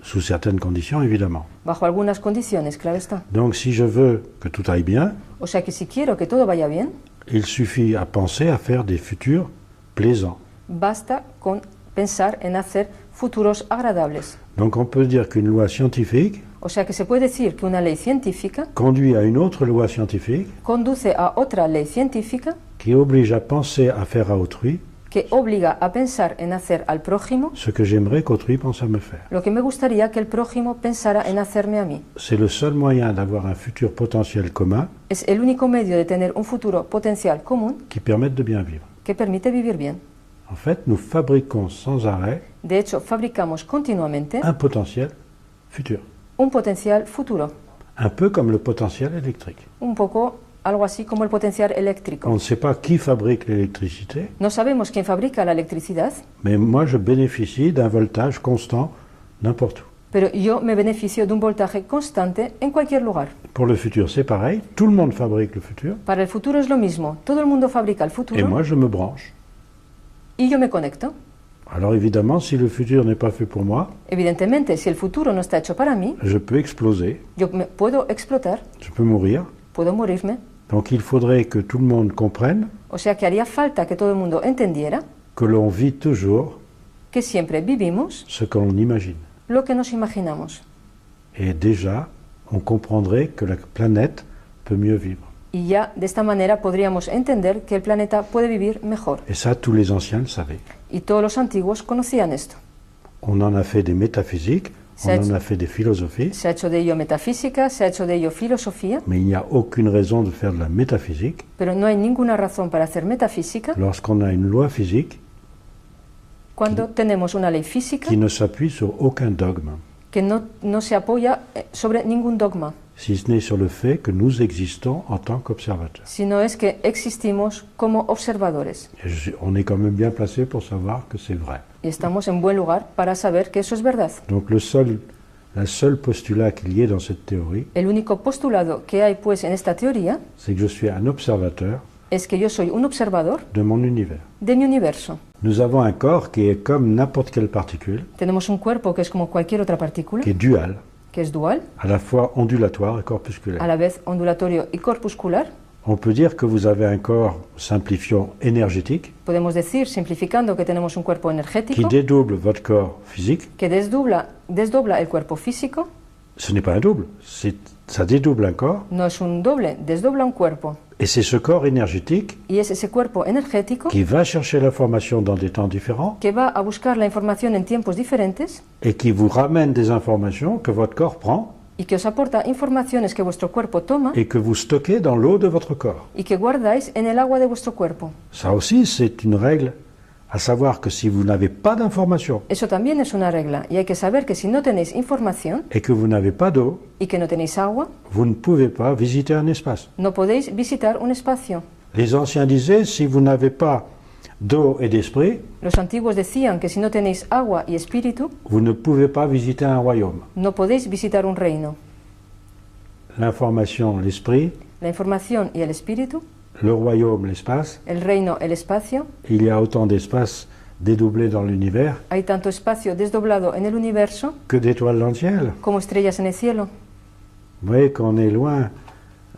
sous certaines conditions évidemment. bajo algunas condiciones, claro está. Donc si je veux que tout aille bien, O sea que si quiero que todo vaya bien, il suffit à penser à faire des futurs plaisants. basta con pensar en hacer futuros agradables. Donc on peut dire qu'une loi scientifique O sea que se puede decir que una ley científica conduit à une autre loi scientifique conduce a otra ley científica qui oblige à penser à faire à autrui que obliga a pensar en hacer al prójimo ce que j'aimerais qu'autrui pense à me faire. lo que me gustaría que el prójimo pensara en hacerme a mí. C'est le seul moyen d'avoir un futur potentiel commun Es el único medio de tener un futuro potencial común qui permette de bien vivre. que permite vivir bien. En fait, nous fabriquons sans arrêt De hecho, fabricamos continuamente un potentiel futur, un potencial futuro, un peu comme le potentiel électrique. un poco algo así como el potencial On eléctrico. ne sait pas qui fabrique l'électricité, No sabemos quién fabrica la electricidad, mais moi je bénéficie d'un voltage constant n'importe où. pero yo me beneficio de un voltaje constante en cualquier lugar. Pour le futur, c'est pareil, tout le monde fabrique le futur, Para el futuro es lo mismo, todo el mundo fabrica el et futuro moi je me branche. y yo me conecto. Alors évidemment, si le futur n'est pas fait pour moi, Evidentemente, si el futuro no está hecho para mí, je peux exploser, yo me puedo explotar, je peux mourir. puedo morirme. Donc il faudrait que tout le monde comprenne O sea que haría falta que todo el mundo entendiera que l'on vit toujours que siempre vivimos ce que l'on imagine. lo que nos imaginamos. Et déjà, on comprendrait que la planète peut mieux vivre. Y ya de esta manera podríamos entender que el planeta puede vivir mejor. Et ça, tous les anciens le savaient. Y todos los antiguos conocían esto. On en a fait des métaphysiques, on C'est- en a fait des philosophies, Se ha hecho de ello metafísica, se ha hecho de ello filosofía, mais il n'y a aucune raison de faire de la métaphysique pero no hay ninguna razón para hacer metafísica lorsqu'on a une loi physique cuando tenemos una ley física qui ne s'appuie sur aucun dogme, que no se apoya sobre ningún dogma, si ce n'est sur le fait que nous existons en tant qu'observateurs. sino es que existimos como observadores. Et on est quand même bien placé pour savoir que c'est vrai. Y estamos en buen lugar para saber que eso es verdad. Donc la seule postulat qu'il y ait dans cette théorie, El único postulado que hay pues en esta teoría c'est que je suis un observateur es que yo soy un observador de mon univers. de mi universo. Nous avons un corps qui est comme n'importe quelle particule, Tenemos un cuerpo que es como cualquier otra partícula, qui est dual, que es dual, à la fois ondulatoire et a corpusculaire. la vez ondulatorio y corpuscular. On peut dire que vous avez un corps, simplifiant, énergétique, Podemos decir, simplificando, que tenemos un cuerpo qui energético dédouble votre corps physique. que desdobla el cuerpo físico. Ce n'est pas un double, ça dédouble un corps, No es un doble, desdobla un cuerpo. et c'est ce corps énergétique Y es ese cuerpo energético qui va chercher l'information dans des temps différents que va a buscar la información en tiempos diferentes et qui vous ramène des informations que votre corps prend y que os aporta informaciones que vuestro cuerpo toma et que vous stockez dans l'eau de votre corps. y que guardáis en el agua de vuestro cuerpo. Ça aussi, c'est une règle, à savoir que si vous n'avez pas d'information Eso también es una regla y hay que saber que si no tenéis información et que vous n'avez pas d'eau, y que no tenéis agua, vous ne pouvez pas visiter un espace. no podéis visitar un espacio. Les anciens disaient, si vous n'avez pas d'eau et d'esprit, Los antiguos decían que si no tenéis agua y espíritu, vous ne pouvez pas visiter un royaume. no podéis visitar un reino. L'information, l'esprit, La información y el espíritu, le royaume, l'espace, el reino, el espacio, il y a autant d'espace dédoublé dans l'univers hay tanto espacio desdoblado en el universo que d'étoiles dans le ciel. como estrellas en el cielo. Vous voyez qu'on est loin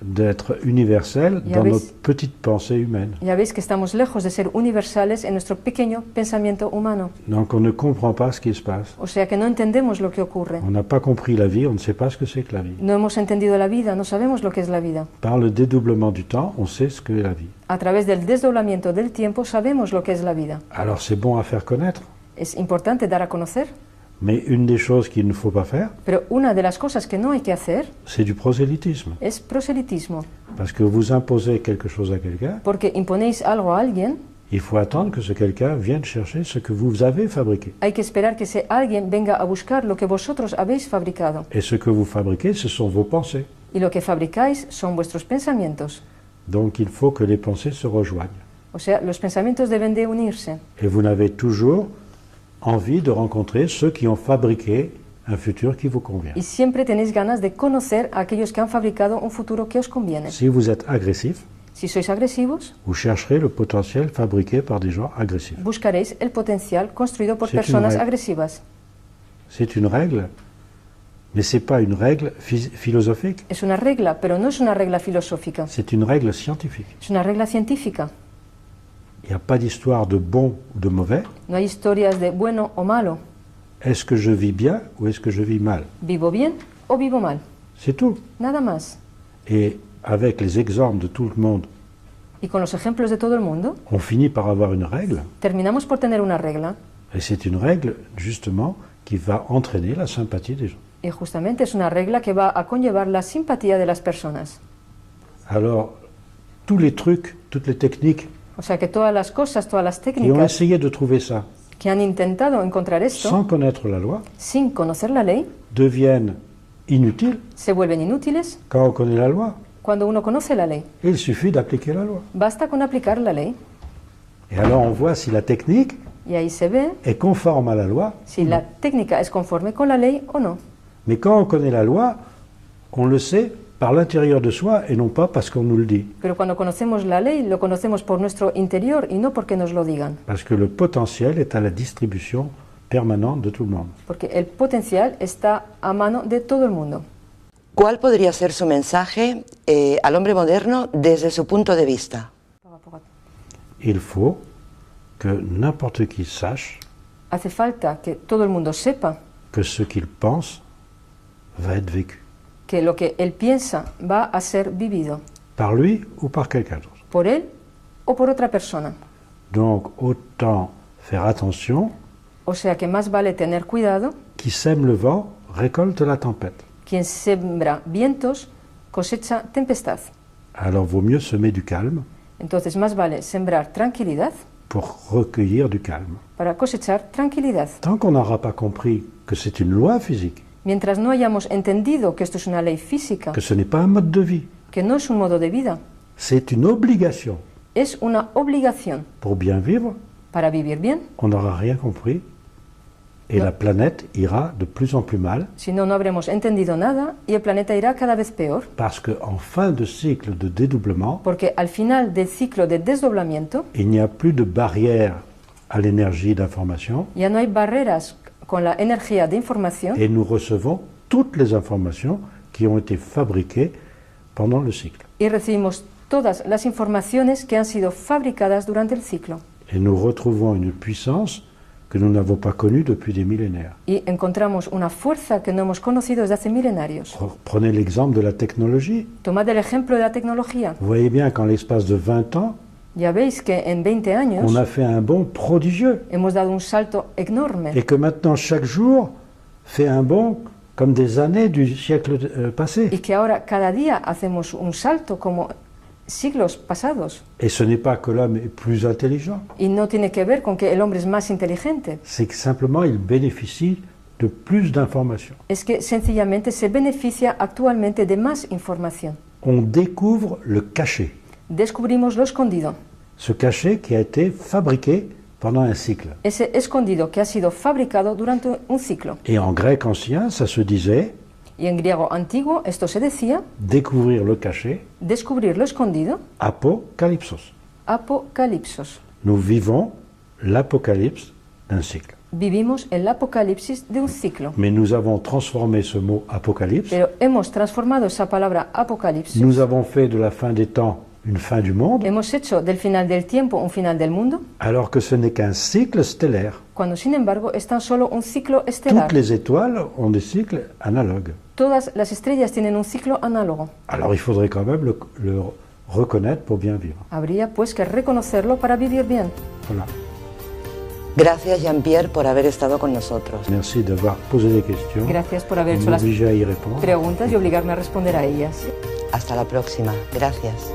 d'être universel Y dans habéis- notre petite pensée humaine. Ya veis que estamos lejos de ser universales en nuestro pequeño pensamiento humano. Donc on ne comprend pas ce qui se passe. O sea que no entendemos lo que ocurre. On n'a pas compris la vie, on ne sait pas ce que c'est que la vie. No hemos entendido la vida, no sabemos lo que es la vida. Par le dédoublement du temps, on sait ce qu'est la vie. A través del desdoblamiento del tiempo sabemos lo que es la vida. Alors c'est bon à faire connaître, Es importante dar a conocer, mais une des choses qu'il ne faut pas faire, pero una de las cosas que no hay que hacer c'est du prosélytisme. es proselitismo, Parce que vous imposez quelque chose à quelqu'un, porque imponéis algo a alguien, il faut attendre que ce quelqu'un vienne chercher ce que vous avez fabriqué. hay que esperar que ese alguien venga a buscar lo que vosotros habéis fabricado. Et ce que vous fabriquez, ce sont vos pensées. Y lo que fabricáis son vuestros pensamientos. Donc il faut que les pensées se rejoignent. O sea, los pensamientos deben de unirse. Et vous n'avez toujours envie de rencontrer ceux qui ont fabriqué un futur qui vous convient. Y siempre tenéis ganas de conocer a aquellos que han fabricado un futuro que os conviene. Si vous êtes agressif, Si sois agresivos, vous chercherez le potentiel fabriqué par des gens agressifs. buscaréis el potencial construido por C'est une personas règle. agresivas. C'est une règle Mais ce n'est pas une règle philosophique, Es una regla, pero no es una regla filosófica, c'est une règle scientifique. es una regla científica. Il n'y a pas d'histoire de bon ou de mauvais. No hay historias de bueno o malo, Est-ce que je vis bien ou est-ce que je vis mal? vivo bien o vivo mal, C'est tout. nada más. Et avec les exemples de tout le monde, Y con los ejemplos de todo el mundo, on finit par avoir une règle. terminamos por tener una regla, Et c'est une règle, justement, qui va entraîner la sympathie des gens. y justamente es una regla que va a conllevar la simpatía de las personas. Alors, tous les trucs, toutes les techniques O sea que todas las cosas, todas las qui ont técnicas essayé de trouver ça que han intentado encontrar esto sans connaître la loi sin conocer la ley, deviennent inutiles se vuelven inútiles quand on connaît la loi. cuando uno conoce la ley. Il suffit d'appliquer la loi. Basta con aplicar la ley. Et alors on voit si la technique Y ahí se ve est conforme à la loi. si la técnica es conforme con la ley o no. Mais quand on connaît la loi, on le sait par l'intérieur de soi et non pas parce qu'on nous le dit. Pero cuando conocemos la ley, lo conocemos por nuestro interior y no porque nos lo digan. Parce que le potentiel est à la distribution permanente de tout le monde. Porque el potencial está a mano de todo el mundo. ¿Cuál podría ser su mensaje al hombre moderno desde su punto de vista? Il faut que n'importe qui sache Hace falta que todo el mundo sepa que ce qu'il pense va être vécu. que lo que él piensa va a ser vivido Par lui ou par quelqu'un d'autre. por él o por otra persona. Donc autant faire attention, O sea que más vale tener cuidado. qui sème le vent récolte la tempête. Quien sembra vientos cosecha tempestad. Alors vaut mieux semer du calme Entonces más vale sembrar tranquilidad pour recueillir du calme. para cosechar tranquilidad. Tant qu'on n'aura pas compris que c'est une loi physique, Mientras no hayamos entendido que esto es una ley física, que ce n'est pas un mode de vie, que no es un modo de vida, c'est une obligation. es una obligación Pour bien vivre, para vivir bien. on n'aura rien compris et Non. la planète ira de plus en plus mal Si no, no habremos entendido nada y el planeta irá cada vez peor, parce qu'en fin de cycle de dédoublement, porque al final del ciclo de desdoblamiento il n'y a plus de barrière à l'énergie d'information ya no hay barreras con la energía de información et nous recevons toutes les informations qui ont été fabriquées pendant le cycle. y recibimos todas las informaciones que han sido fabricadas durante el ciclo. Et nous retrouvons une puissance que nous n'avons pas connue depuis des millénaires. Y encontramos una fuerza que no hemos conocido desde hace millenarios. Prenez l'exemple de la technologie. Tomad el ejemplo de la tecnología. Vous voyez bien qu'en l'espace de 20 ans, Ya veis que en 20 años on a fait un bond prodigieux hemos dado un salto enorme et que maintenant chaque jour fait un bond comme des années du siècle passé. y que ahora cada día hacemos un salto como siglos pasados. Et ce n'est pas que l'homme est plus intelligent, Y no tiene que ver con que el hombre es más inteligente, c'est que simplement il bénéficie de plus d'informations. es que sencillamente se beneficia actualmente de más información. On découvre le cachet, Descubrimos lo escondido, ce cachet qui a été fabriqué pendant un cycle. ese escondido que ha sido fabricado durante un ciclo. Et en grec ancien, ça se disait Y en griego antiguo esto se decía, découvrir le cachet, descubrir lo escondido, apocalypsos. apocalipsos. Nous vivons l'apocalypse d'un cycle. Vivimos el apocalipsis de un ciclo, Mais nous avons transformé ce mot apocalypse, pero hemos transformado esa palabra apocalipsis, nous avons fait de la fin des temps une fin du monde, hemos hecho del final del tiempo un final del mundo, alors que ce n'est qu'un cycle stellaire. cuando sin embargo es tan solo un ciclo estelar. Toutes les étoiles ont des cycles analogues. Todas las estrellas tienen un ciclo análogo. Alors il faudrait quand même le reconnaître pour bien vivre. Habría pues que reconocerlo para vivir bien. Voilà. Gracias, Jean-Pierre, por haber estado con nosotros. Merci d'avoir posé des questions, Gracias por haber et hecho las m'obliger à y répondre. preguntas y obligarme a responder a ellas. Hasta la próxima. Gracias.